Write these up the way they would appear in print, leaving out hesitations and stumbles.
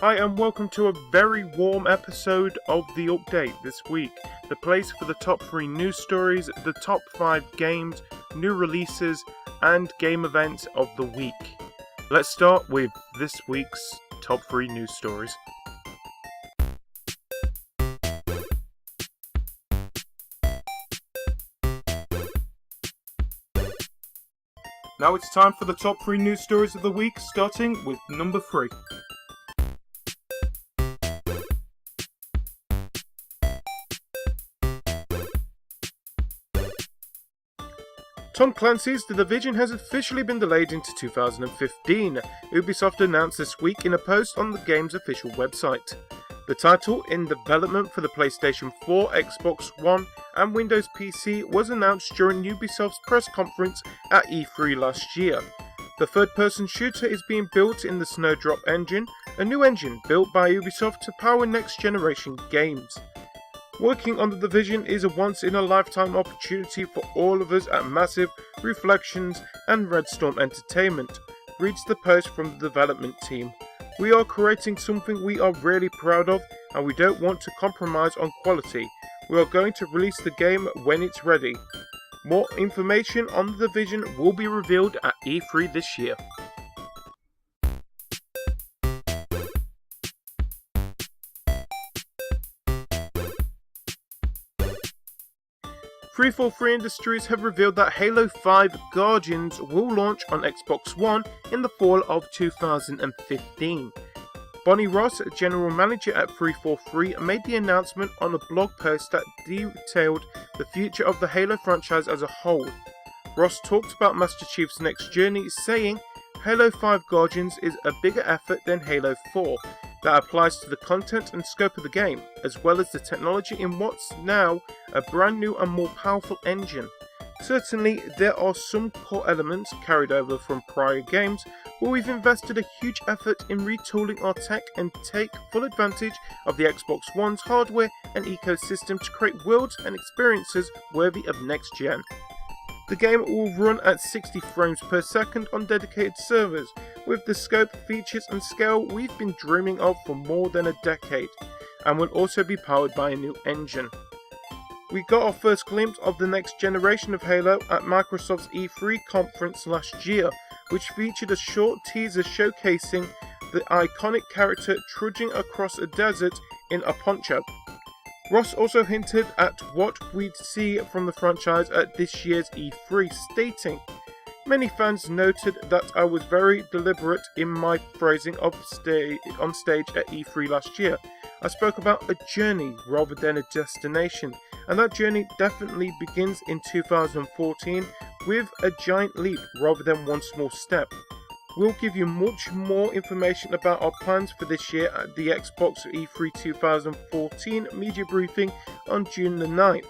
Hi and welcome to a very warm episode of The Update this week, the place for the top 3 news stories, the top 5 games, new releases, and game events of the week. Let's start with this week's top 3 news stories. Now it's time for the top 3 news stories of the week, starting with number 3. Tom Clancy's The Division has officially been delayed into 2015, Ubisoft announced this week in a post on the game's official website. The title, in development for the PlayStation 4, Xbox One, and Windows PC, was announced during Ubisoft's press conference at E3 last year. The third-person shooter is being built in the Snowdrop engine, a new engine built by Ubisoft to power next-generation games. Working on The Division is a once-in-a-lifetime opportunity for all of us at Massive, Reflections, and Red Storm Entertainment, reads the post from the development team. We are creating something we are really proud of, and we don't want to compromise on quality. We are going to release the game when it's ready. More information on The Division will be revealed at E3 this year. .343 Industries have revealed that Halo 5 Guardians will launch on Xbox One in the fall of 2015. Bonnie Ross, general manager at .343, made the announcement on a blog post that detailed the future of the Halo franchise as a whole. Ross talked about Master Chief's next journey, saying, "Halo 5 Guardians is a bigger effort than Halo 4. That applies to the content and scope of the game, as well as the technology in what's now a brand new and more powerful engine. Certainly, there are some core elements carried over from prior games, where we've invested a huge effort in retooling our tech and take full advantage of the Xbox One's hardware and ecosystem to create worlds and experiences worthy of next gen. The game will run at 60 frames per second on dedicated servers, with the scope, features and scale we've been dreaming of for more than a decade, and will also be powered by a new engine." We got our first glimpse of the next generation of Halo at Microsoft's E3 conference last year, which featured a short teaser showcasing the iconic character trudging across a desert in a poncho. Ross also hinted at what we'd see from the franchise at this year's E3, stating, "Many fans noted that I was very deliberate in my phrasing on stage at E3 last year. I spoke about a journey rather than a destination, and that journey definitely begins in 2014 with a giant leap rather than one small step. We'll give you much more information about our plans for this year at the Xbox E3 2014 media briefing on June the 9th,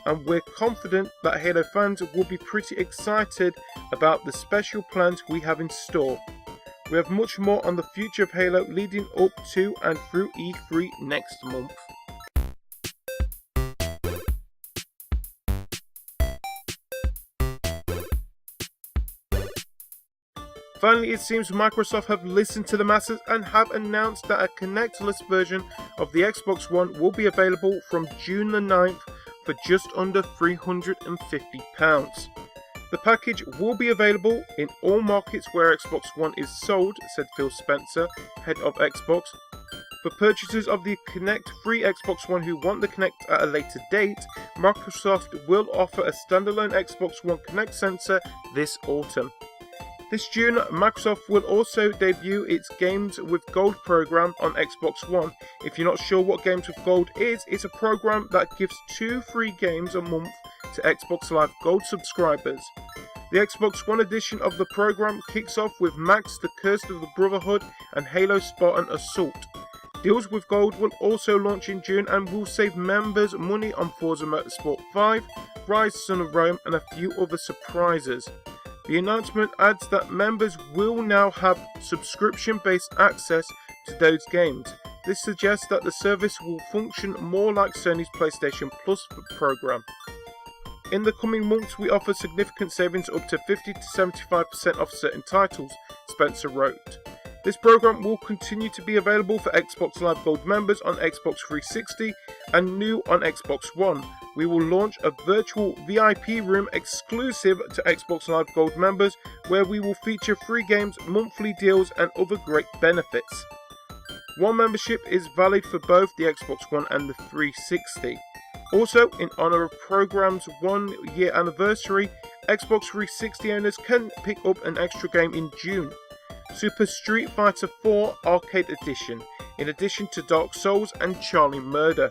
and we're confident that Halo fans will be pretty excited about the special plans we have in store. We have much more on the future of Halo leading up to and through E3 next month." Finally, it seems Microsoft have listened to the masses and have announced that a Kinect-less version of the Xbox One will be available from June the 9th for just under £350. The package will be available in all markets where Xbox One is sold, said Phil Spencer, head of Xbox. For purchasers of the Kinect-free Xbox One who want the Kinect at a later date, Microsoft will offer a standalone Xbox One Kinect sensor this autumn. This June, Microsoft will also debut its Games with Gold program on Xbox One. If you're not sure what Games with Gold is, it's a program that gives 2 free games a month to Xbox Live Gold subscribers. The Xbox One edition of the program kicks off with Max the Curse of the Brotherhood and Halo Spartan Assault. Deals with Gold will also launch in June and will save members money on Forza Motorsport 5, Rise Son of Rome and a few other surprises. The announcement adds that members will now have subscription-based access to those games. This suggests that the service will function more like Sony's PlayStation Plus program. In the coming months, we offer significant savings up to 50 to 75% off certain titles, Spencer wrote. This program will continue to be available for Xbox Live Gold members on Xbox 360 and new on Xbox One. We will launch a virtual VIP room exclusive to Xbox Live Gold members where we will feature free games, monthly deals and other great benefits. One membership is valid for both the Xbox One and the 360. Also, in honor of program's 1-year anniversary, Xbox 360 owners can pick up an extra game in June. Super Street Fighter 4 Arcade Edition, in addition to Dark Souls and Charlie Murder.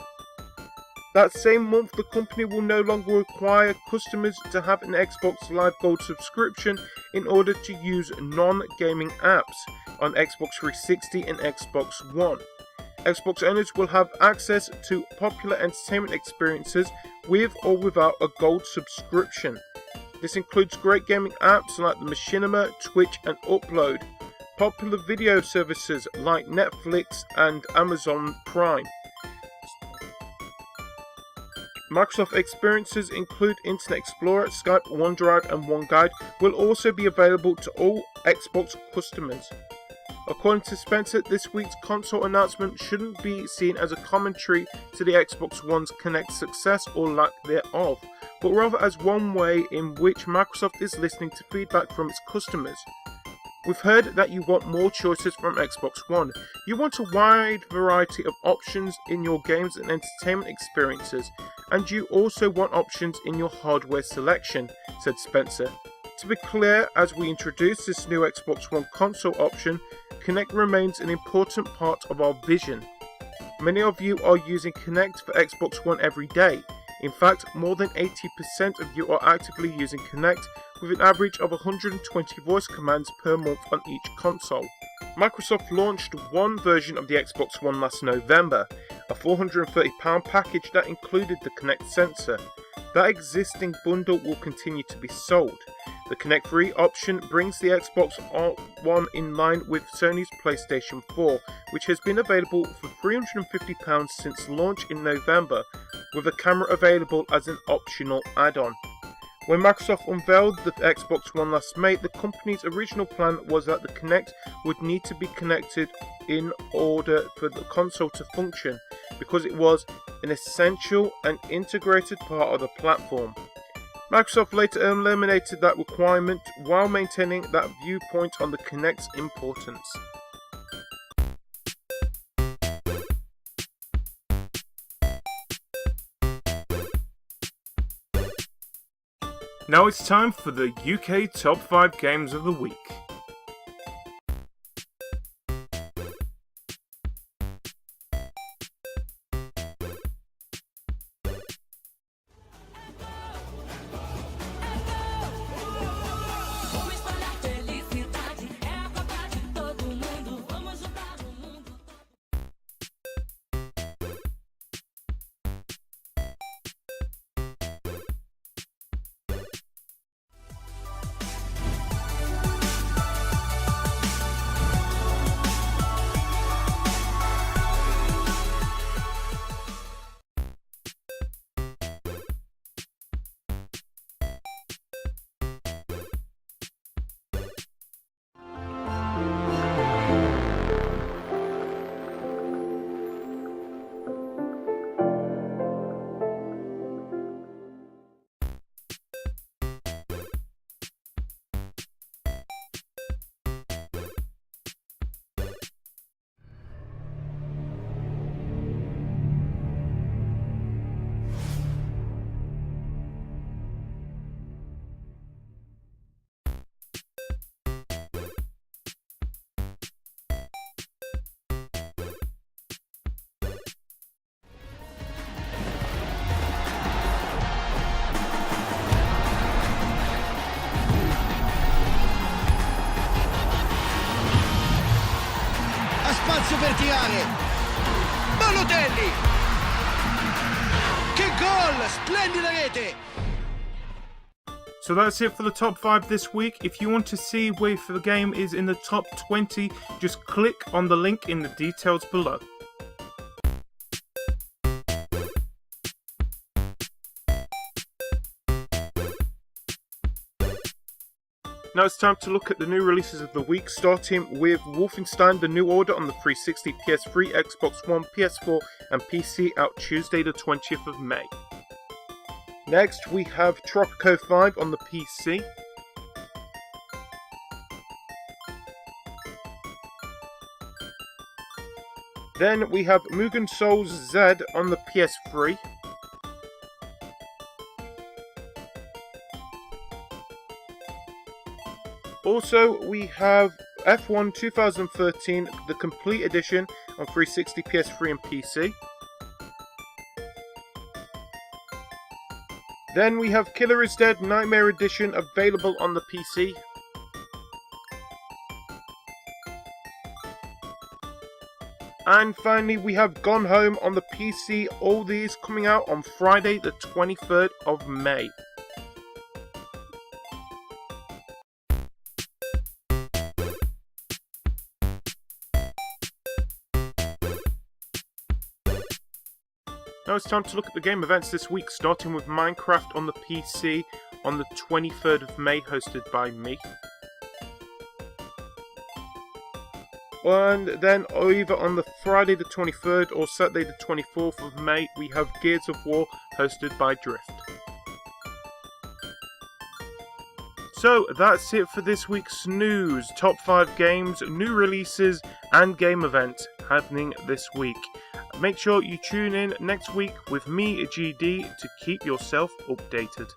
That same month, the company will no longer require customers to have an Xbox Live Gold subscription in order to use non-gaming apps on Xbox 360 and Xbox One. Xbox owners will have access to popular entertainment experiences with or without a gold subscription. This includes great gaming apps like the Machinima, Twitch and Upload, popular video services like Netflix and Amazon Prime. Microsoft experiences include Internet Explorer, Skype, OneDrive and OneGuide will also be available to all Xbox customers. According to Spencer, this week's console announcement shouldn't be seen as a commentary to the Xbox One's Kinect success or lack thereof, but rather as one way in which Microsoft is listening to feedback from its customers. We've heard that you want more choices from Xbox One. You want a wide variety of options in your games and entertainment experiences, and you also want options in your hardware selection, said Spencer. To be clear, as we introduce this new Xbox One console option, Kinect remains an important part of our vision. Many of you are using Kinect for Xbox One every day. In fact, more than 80% of you are actively using Kinect, with an average of 120 voice commands per month on each console. Microsoft launched one version of the Xbox One last November, a £430 package that included the Kinect sensor. That existing bundle will continue to be sold. The Kinect Free option brings the Xbox One in line with Sony's PlayStation 4, which has been available for £350 since launch in November, with a camera available as an optional add-on. When Microsoft unveiled the Xbox One last May, the company's original plan was that the Kinect would need to be connected in order for the console to function, because it was an essential and integrated part of the platform. Microsoft later eliminated that requirement while maintaining that viewpoint on the Kinect's importance. Now it's time for the UK Top 5 Games of the Week. Spazio verticale, Balotelli, che gol, splendida rete. So that's it for the top 5 this week. If you want to see if the game is in the top 20, just click on the link in the details below. Now it's time to look at the new releases of the week, starting with Wolfenstein: The New Order on the 360, PS3, Xbox One, PS4 and PC, out Tuesday the 20th of May. Next we have Tropico 5 on the PC. Then we have Mugen Souls Z on the PS3. Also, we have F1 2013, the Complete Edition on 360, PS3 and PC. Then we have Killer is Dead Nightmare Edition available on the PC. And finally, we have Gone Home on the PC, all these coming out on Friday the 23rd of May. Now it's time to look at the game events this week, starting with Minecraft on the PC on the 23rd of May, hosted by me. And then either on the Friday the 23rd or Saturday the 24th of May, we have Gears of War hosted by Drift. So that's it for this week's news. Top 5 games, new releases and game events happening this week. Make sure you tune in next week with me, GD, to keep yourself updated.